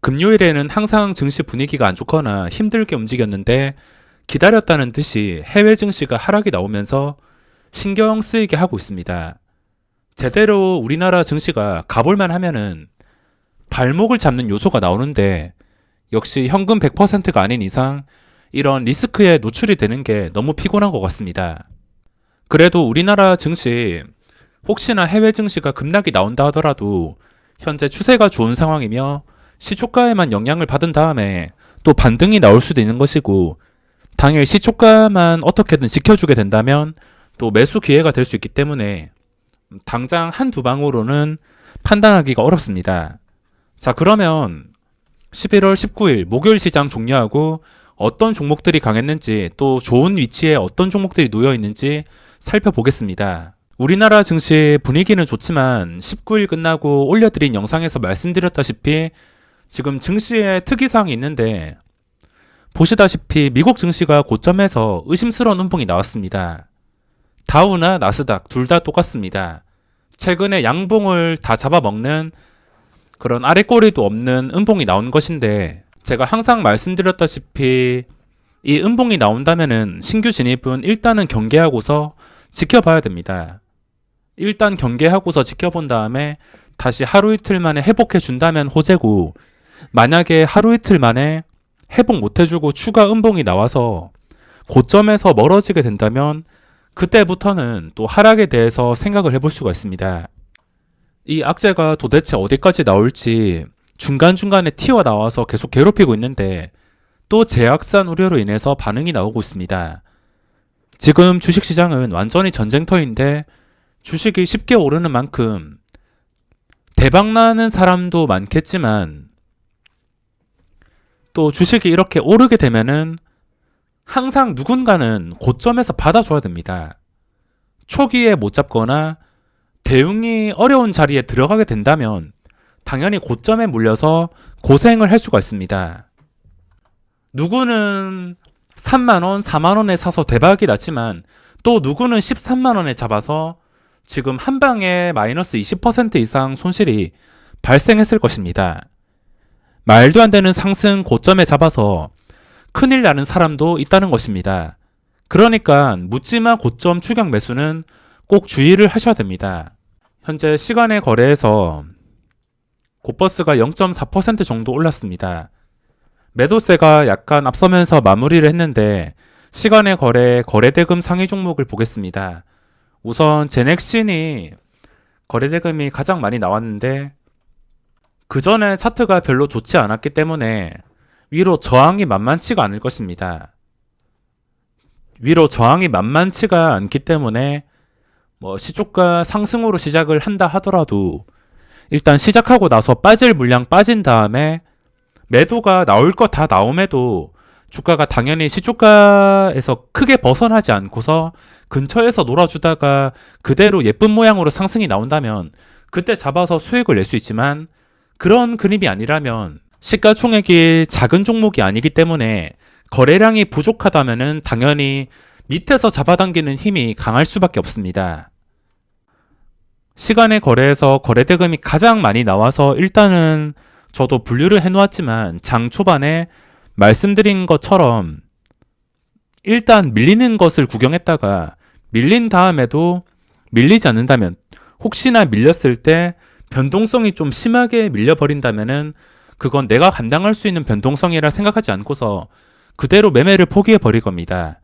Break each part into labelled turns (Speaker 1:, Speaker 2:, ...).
Speaker 1: 금요일에는 항상 증시 분위기가 안 좋거나 힘들게 움직였는데 기다렸다는 듯이 해외 증시가 하락이 나오면서 신경 쓰이게 하고 있습니다. 제대로 우리나라 증시가 가볼만 하면은 발목을 잡는 요소가 나오는데 역시 현금 100%가 아닌 이상 이런 리스크에 노출이 되는 게 너무 피곤한 것 같습니다. 그래도 우리나라 증시 혹시나 해외 증시가 급락이 나온다 하더라도 현재 추세가 좋은 상황이며 시초가에만 영향을 받은 다음에 또 반등이 나올 수도 있는 것이고 당일 시초가만 어떻게든 지켜주게 된다면 또 매수 기회가 될 수 있기 때문에 당장 한두 방으로는 판단하기가 어렵습니다. 자, 그러면 11월 19일 목요일 시장 종료하고 어떤 종목들이 강했는지 또 좋은 위치에 어떤 종목들이 놓여 있는지 살펴보겠습니다. 우리나라 증시 분위기는 좋지만 19일 끝나고 올려드린 영상에서 말씀드렸다시피 지금 증시에 특이사항이 있는데 보시다시피 미국 증시가 고점에서 의심스러운 음봉이 나왔습니다. 다우나 나스닥 둘 다 똑같습니다. 최근에 양봉을 다 잡아먹는 그런 아랫꼬리도 없는 음봉이 나온 것인데 제가 항상 말씀드렸다시피 이 음봉이 나온다면은 신규 진입은 일단은 경계하고서 지켜봐야 됩니다. 일단 경계하고서 지켜본 다음에 다시 하루 이틀 만에 회복해 준다면 호재고 만약에 하루 이틀 만에 회복 못 해주고 추가 음봉이 나와서 고점에서 멀어지게 된다면 그때부터는 또 하락에 대해서 생각을 해볼 수가 있습니다. 이 악재가 도대체 어디까지 나올지 중간중간에 튀어나와서 계속 괴롭히고 있는데 또 재확산 우려로 인해서 반응이 나오고 있습니다. 지금 주식시장은 완전히 전쟁터인데 주식이 쉽게 오르는 만큼 대박나는 사람도 많겠지만 또 주식이 이렇게 오르게 되면은 항상 누군가는 고점에서 받아줘야 됩니다. 초기에 못 잡거나 대응이 어려운 자리에 들어가게 된다면 당연히 고점에 물려서 고생을 할 수가 있습니다. 누구는 3만원, 4만원에 사서 대박이 났지만 또 누구는 13만원에 잡아서 지금 한 방에 마이너스 20% 이상 손실이 발생했을 것입니다. 말도 안 되는 상승 고점에 잡아서 큰일 나는 사람도 있다는 것입니다. 그러니까 묻지마 고점 추격 매수는 꼭 주의를 하셔야 됩니다. 현재 시간의 거래에서 고버스가 0.4% 정도 올랐습니다. 매도세가 약간 앞서면서 마무리를 했는데 시간의 거래대금 상위 종목을 보겠습니다. 우선 제넥신이 거래대금이 가장 많이 나왔는데 그 전에 차트가 별로 좋지 않았기 때문에 위로 저항이 만만치가 않을 것입니다. 위로 저항이 만만치가 않기 때문에 시초가 상승으로 시작을 한다 하더라도 일단 시작하고 나서 빠질 물량 빠진 다음에 매도가 나올 거 다 나옴에도 주가가 당연히 시초가에서 크게 벗어나지 않고서 근처에서 놀아주다가 그대로 예쁜 모양으로 상승이 나온다면 그때 잡아서 수익을 낼 수 있지만 그런 그림이 아니라면 시가총액이 작은 종목이 아니기 때문에 거래량이 부족하다면은 당연히 밑에서 잡아당기는 힘이 강할 수밖에 없습니다. 시간의 거래에서 거래대금이 가장 많이 나와서 일단은 저도 분류를 해놓았지만 장 초반에 말씀드린 것처럼 일단 밀리는 것을 구경했다가 밀린 다음에도 밀리지 않는다면 혹시나 밀렸을 때 변동성이 좀 심하게 밀려버린다면은 그건 내가 감당할 수 있는 변동성이라 생각하지 않고서 그대로 매매를 포기해 버릴 겁니다.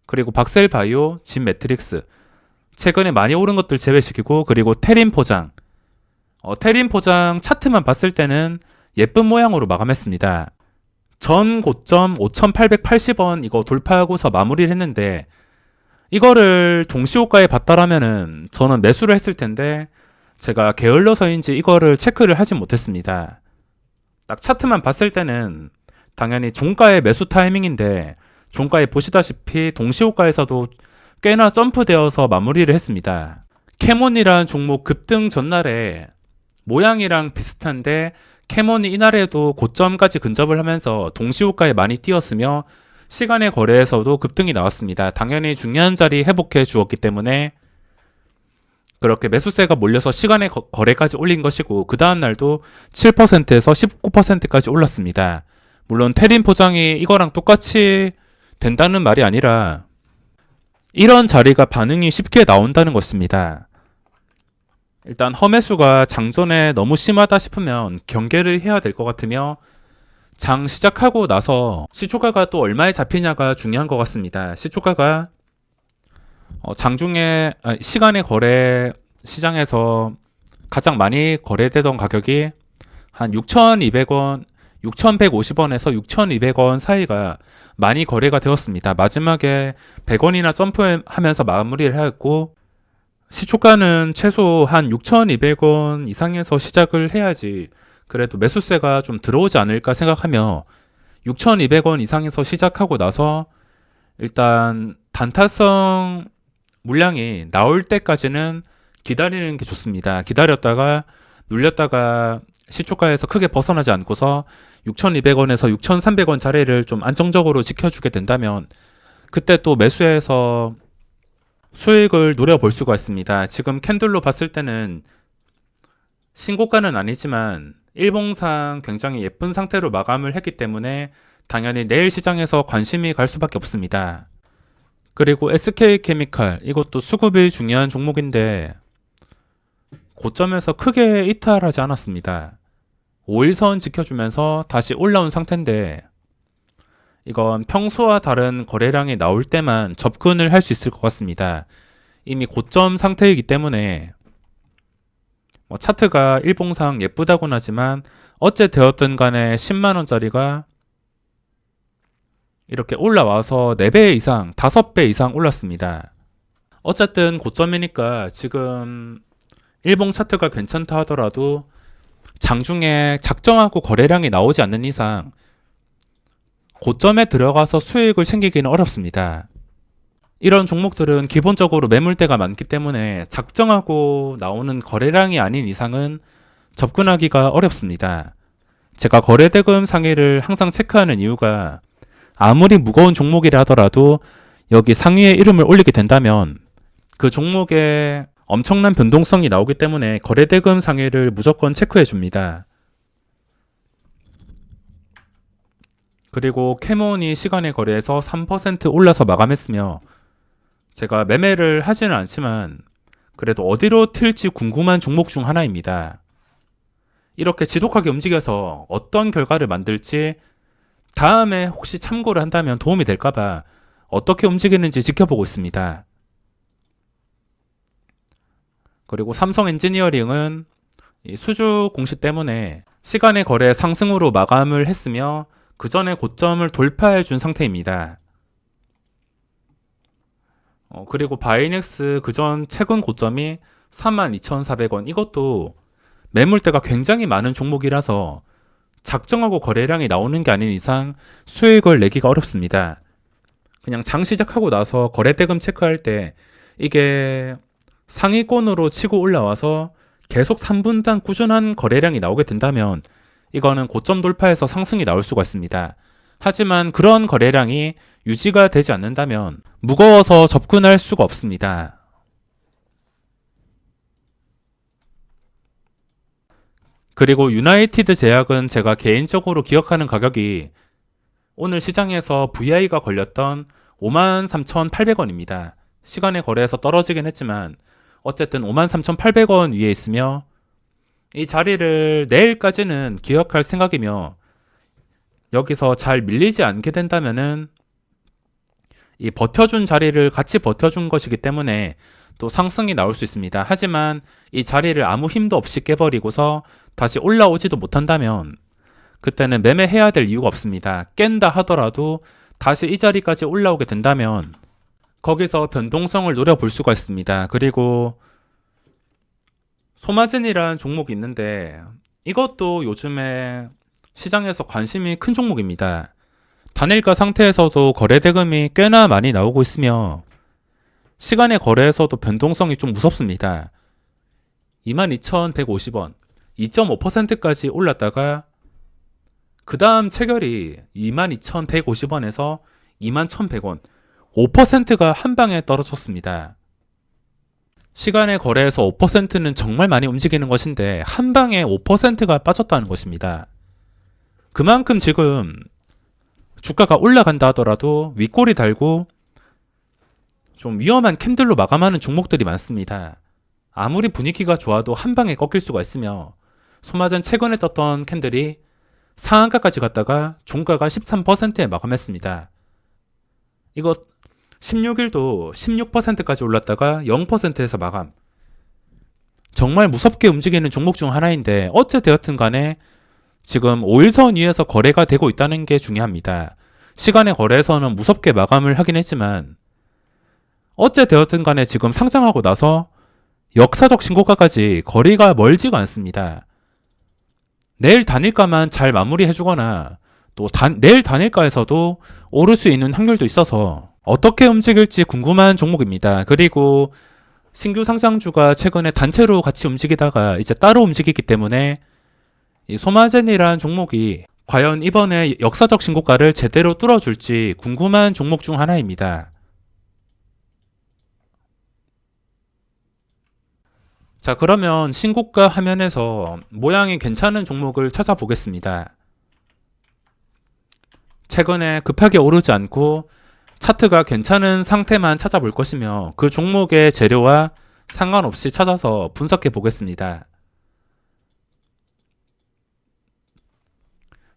Speaker 1: 그리고 박셀바이오, 진매트릭스 최근에 많이 오른 것들 제외시키고 그리고 테린포장 테린포장 차트만 봤을 때는 예쁜 모양으로 마감했습니다. 전 고점 5,880원 이거 돌파하고서 마무리를 했는데 이거를 동시호가에 봤다라면은 저는 매수를 했을 텐데 제가 게을러서인지 이거를 체크를 하지 못했습니다. 딱 차트만 봤을 때는 당연히 종가의 매수 타이밍인데 종가에 보시다시피 동시호가에서도 꽤나 점프되어서 마무리를 했습니다. 캐몬이란 종목 급등 전날에 모양이랑 비슷한데 캐몬이 이날에도 고점까지 근접을 하면서 동시호가에 많이 뛰었으며 시간의 거래에서도 급등이 나왔습니다. 당연히 중요한 자리 회복해 주었기 때문에 그렇게 매수세가 몰려서 시간의 거래까지 올린 것이고 그 다음 날도 7%에서 19%까지 올랐습니다. 물론 테린 포장이 이거랑 똑같이 된다는 말이 아니라 이런 자리가 반응이 쉽게 나온다는 것입니다. 일단 허매수가 장전에 너무 심하다 싶으면 경계를 해야 될 것 같으며 장 시작하고 나서 시초가가 또 얼마에 잡히냐가 중요한 것 같습니다. 시초가가 장중에 시간의 거래 시장에서 가장 많이 거래되던 가격이 한 6,200원, 6,150원에서 6,200원 사이가 많이 거래가 되었습니다. 마지막에 100원이나 점프하면서 마무리를 하였고 시초가는 최소 한 6,200원 이상에서 시작을 해야지 그래도 매수세가 좀 들어오지 않을까 생각하며 6,200원 이상에서 시작하고 나서 일단 단타성 물량이 나올 때까지는 기다리는 게 좋습니다. 기다렸다가 눌렸다가 시초가에서 크게 벗어나지 않고서 6,200원에서 6,300원 자리를 좀 안정적으로 지켜주게 된다면 그때 또 매수해서 수익을 노려볼 수가 있습니다. 지금 캔들로 봤을 때는 신고가는 아니지만 일봉상 굉장히 예쁜 상태로 마감을 했기 때문에 당연히 내일 시장에서 관심이 갈 수밖에 없습니다. 그리고 SK케미칼 이것도 수급이 중요한 종목인데 고점에서 크게 이탈하지 않았습니다. 5일선 지켜주면서 다시 올라온 상태인데 이건 평소와 다른 거래량이 나올 때만 접근을 할 수 있을 것 같습니다. 이미 고점 상태이기 때문에 차트가 일봉상 예쁘다곤 하지만 어째 되었든 간에 10만원짜리가 이렇게 올라와서 4배 이상, 5배 이상 올랐습니다. 어쨌든 고점이니까 지금 일봉 차트가 괜찮다 하더라도 장중에 작정하고 거래량이 나오지 않는 이상 고점에 들어가서 수익을 챙기기는 어렵습니다. 이런 종목들은 기본적으로 매물대가 많기 때문에 작정하고 나오는 거래량이 아닌 이상은 접근하기가 어렵습니다. 제가 거래대금 상위를 항상 체크하는 이유가 아무리 무거운 종목이라 하더라도 여기 상위에 이름을 올리게 된다면 그 종목에 엄청난 변동성이 나오기 때문에 거래대금 상위를 무조건 체크해 줍니다. 그리고 캐몬이 시간의 거래에서 3% 올라서 마감했으며 제가 매매를 하지는 않지만 그래도 어디로 튈지 궁금한 종목 중 하나입니다. 이렇게 지독하게 움직여서 어떤 결과를 만들지 다음에 혹시 참고를 한다면 도움이 될까봐 어떻게 움직이는지 지켜보고 있습니다. 그리고 삼성 엔지니어링은 수주 공시 때문에 시간의 거래 상승으로 마감을 했으며 그 전에 고점을 돌파해 준 상태입니다. 그리고 바이넥스 그전 최근 고점이 32,400원 이것도 매물대가 굉장히 많은 종목이라서 작정하고 거래량이 나오는 게 아닌 이상 수익을 내기가 어렵습니다. 그냥 장 시작하고 나서 거래대금 체크할 때 이게 상위권으로 치고 올라와서 계속 3분당 꾸준한 거래량이 나오게 된다면 이거는 고점 돌파해서 상승이 나올 수가 있습니다. 하지만 그런 거래량이 유지가 되지 않는다면 무거워서 접근할 수가 없습니다. 그리고 유나이티드 제약은 제가 개인적으로 기억하는 가격이 오늘 시장에서 VI가 걸렸던 53,800원입니다. 시간에 거래해서 떨어지긴 했지만 어쨌든 53,800원 위에 있으며 이 자리를 내일까지는 기억할 생각이며 여기서 잘 밀리지 않게 된다면은 이 버텨준 자리를 같이 버텨준 것이기 때문에 또 상승이 나올 수 있습니다. 하지만 이 자리를 아무 힘도 없이 깨버리고서 다시 올라오지도 못한다면 그때는 매매해야 될 이유가 없습니다. 깬다 하더라도 다시 이 자리까지 올라오게 된다면 거기서 변동성을 노려볼 수가 있습니다. 그리고 소마진이라는 종목이 있는데 이것도 요즘에 시장에서 관심이 큰 종목입니다. 단일가 상태에서도 거래대금이 꽤나 많이 나오고 있으며 시간의 거래에서도 변동성이 좀 무섭습니다. 22,150원 2.5%까지 올랐다가 그 다음 체결이 22,150원에서 21,100원 5%가 한 방에 떨어졌습니다. 시간의 거래에서 5%는 정말 많이 움직이는 것인데 한 방에 5%가 빠졌다는 것입니다. 그만큼 지금 주가가 올라간다 하더라도 윗꼬리 달고 좀 위험한 캔들로 마감하는 종목들이 많습니다. 아무리 분위기가 좋아도 한 방에 꺾일 수가 있으며 소마전 최근에 떴던 캔들이 상한가까지 갔다가 종가가 13%에 마감했습니다. 이거 16일도 16%까지 올랐다가 0%에서 마감. 정말 무섭게 움직이는 종목 중 하나인데 어찌되었든 간에 지금 5일선 위에서 거래가 되고 있다는 게 중요합니다. 시간의 거래에서는 무섭게 마감을 하긴 했지만 어찌되었든 간에 지금 상장하고 나서 역사적 신고가까지 거리가 멀지가 않습니다. 내일 단일가만 잘 마무리해주거나 또 내일 단일가에서도 오를 수 있는 확률도 있어서 어떻게 움직일지 궁금한 종목입니다. 그리고 신규 상장주가 최근에 단체로 같이 움직이다가 이제 따로 움직이기 때문에 이 소마젠이란 종목이 과연 이번에 역사적 신고가를 제대로 뚫어줄지 궁금한 종목 중 하나입니다. 자, 그러면 신고가 화면에서 모양이 괜찮은 종목을 찾아보겠습니다. 최근에 급하게 오르지 않고 차트가 괜찮은 상태만 찾아볼 것이며 그 종목의 재료와 상관없이 찾아서 분석해 보겠습니다.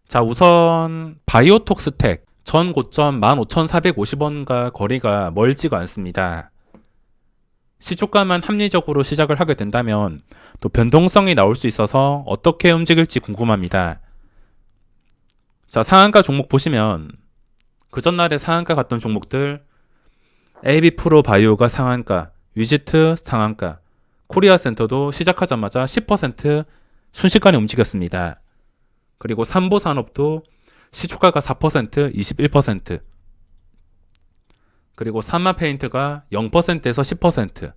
Speaker 1: 자, 우선 바이오톡스텍 전 고점 15,450원과 거리가 멀지가 않습니다. 시초가만 합리적으로 시작을 하게 된다면 또 변동성이 나올 수 있어서 어떻게 움직일지 궁금합니다. 자, 상한가 종목 보시면 그 전날에 상한가 갔던 종목들 AB프로 바이오가 상한가, 위지트 상한가, 코리아센터도 시작하자마자 10% 순식간에 움직였습니다. 그리고 삼보산업도 시초가가 4%, 21%, 그리고 산마페인트가 0%에서 10%.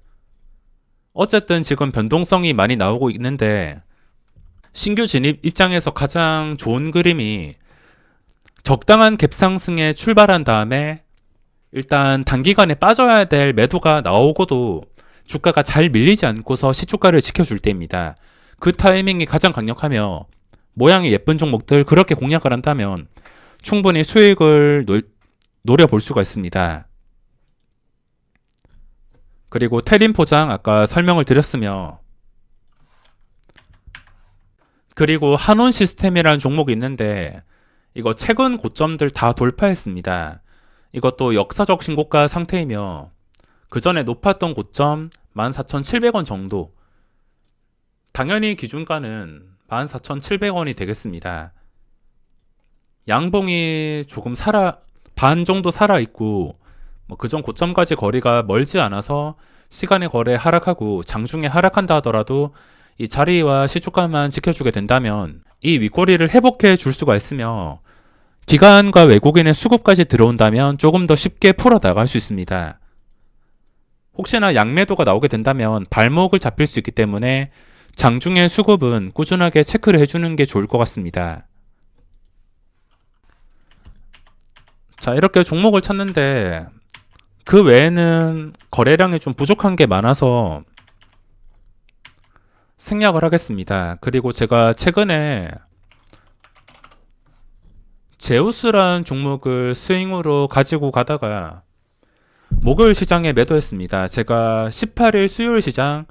Speaker 1: 어쨌든 지금 변동성이 많이 나오고 있는데 신규 진입 입장에서 가장 좋은 그림이 적당한 갭 상승에 출발한 다음에 일단 단기간에 빠져야 될 매도가 나오고도 주가가 잘 밀리지 않고서 시초가를 지켜줄 때입니다. 그 타이밍이 가장 강력하며 모양이 예쁜 종목들 그렇게 공략을 한다면 충분히 수익을 노려볼 수가 있습니다. 그리고 테린 포장 아까 설명을 드렸으며 그리고 한온 시스템이라는 종목이 있는데 이거 최근 고점들 다 돌파했습니다. 이것도 역사적 신고가 상태이며 그 전에 높았던 고점 14,700원 정도, 당연히 기준가는 14,700원이 되겠습니다. 양봉이 조금 반 정도 살아있고 그전 고점까지 거리가 멀지 않아서 시간의 거래 하락하고 장중에 하락한다 하더라도 이 자리와 시초가만 지켜주게 된다면 이 윗꼬리를 회복해 줄 수가 있으며 기관과 외국인의 수급까지 들어온다면 조금 더 쉽게 풀어 나갈 수 있습니다. 혹시나 양매도가 나오게 된다면 발목을 잡힐 수 있기 때문에 장중의 수급은 꾸준하게 체크를 해주는 게 좋을 것 같습니다. 자, 이렇게 종목을 찾는데 그 외에는 거래량이 좀 부족한 게 많아서 생략을 하겠습니다. 그리고 제가 최근에 제우스란 종목을 스윙으로 가지고 가다가 목요일 시장에 매도했습니다. 제가 18일 수요일 시장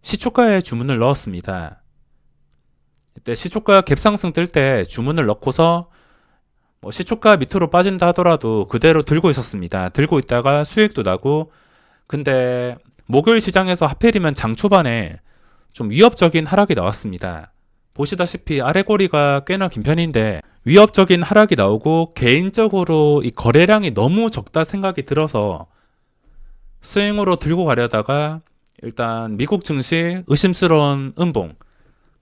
Speaker 1: 시초가에 주문을 넣었습니다. 이때 시초가 갭상승 뜰 때 주문을 넣고서 시초가 밑으로 빠진다 하더라도 그대로 들고 있었습니다. 들고 있다가 수익도 나고, 근데 목요일 시장에서 하필이면 장 초반에 좀 위협적인 하락이 나왔습니다. 보시다시피 아래 꼬리가 꽤나 긴 편인데 위협적인 하락이 나오고 개인적으로 이 거래량이 너무 적다 생각이 들어서 스윙으로 들고 가려다가 일단 미국 증시 의심스러운 음봉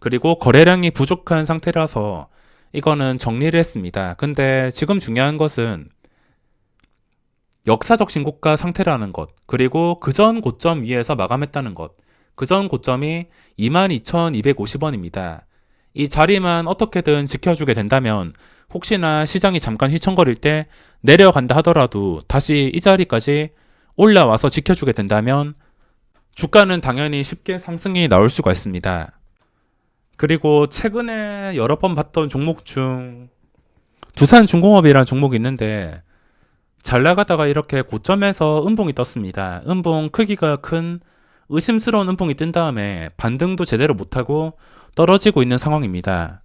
Speaker 1: 그리고 거래량이 부족한 상태라서 이거는 정리를 했습니다. 근데 지금 중요한 것은 역사적 신고가 상태라는 것, 그리고 그전 고점 위에서 마감했다는 것. 그전 고점이 22,250원입니다. 이 자리만 어떻게든 지켜주게 된다면 혹시나 시장이 잠깐 휘청거릴 때 내려간다 하더라도 다시 이 자리까지 올라와서 지켜주게 된다면 주가는 당연히 쉽게 상승이 나올 수가 있습니다. 그리고 최근에 여러 번 봤던 종목 중 두산중공업이라는 종목이 있는데 잘 나가다가 이렇게 고점에서 음봉이 떴습니다. 음봉 크기가 큰 의심스러운 음봉이 뜬 다음에 반등도 제대로 못하고 떨어지고 있는 상황입니다.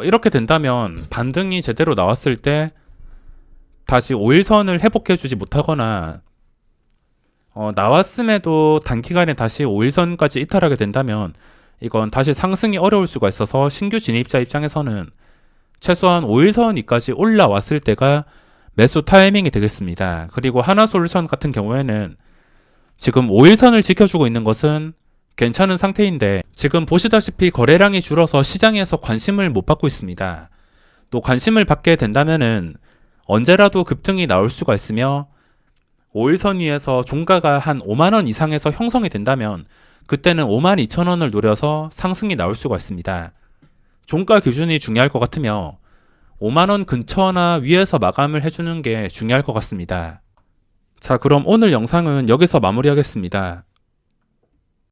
Speaker 1: 이렇게 된다면 반등이 제대로 나왔을 때 다시 5일선을 회복해주지 못하거나 나왔음에도 단기간에 다시 5일선까지 이탈하게 된다면 이건 다시 상승이 어려울 수가 있어서 신규 진입자 입장에서는 최소한 5일선 위까지 올라왔을 때가 매수 타이밍이 되겠습니다. 그리고 하나솔루션 같은 경우에는 지금 5일선을 지켜주고 있는 것은 괜찮은 상태인데 지금 보시다시피 거래량이 줄어서 시장에서 관심을 못 받고 있습니다. 또 관심을 받게 된다면은 언제라도 급등이 나올 수가 있으며 5일선 위에서 종가가 한 5만원 이상에서 형성이 된다면 그때는 52,000원을 노려서 상승이 나올 수가 있습니다. 종가 기준이 중요할 것 같으며 5만원 근처나 위에서 마감을 해주는 게 중요할 것 같습니다. 자, 그럼 오늘 영상은 여기서 마무리하겠습니다.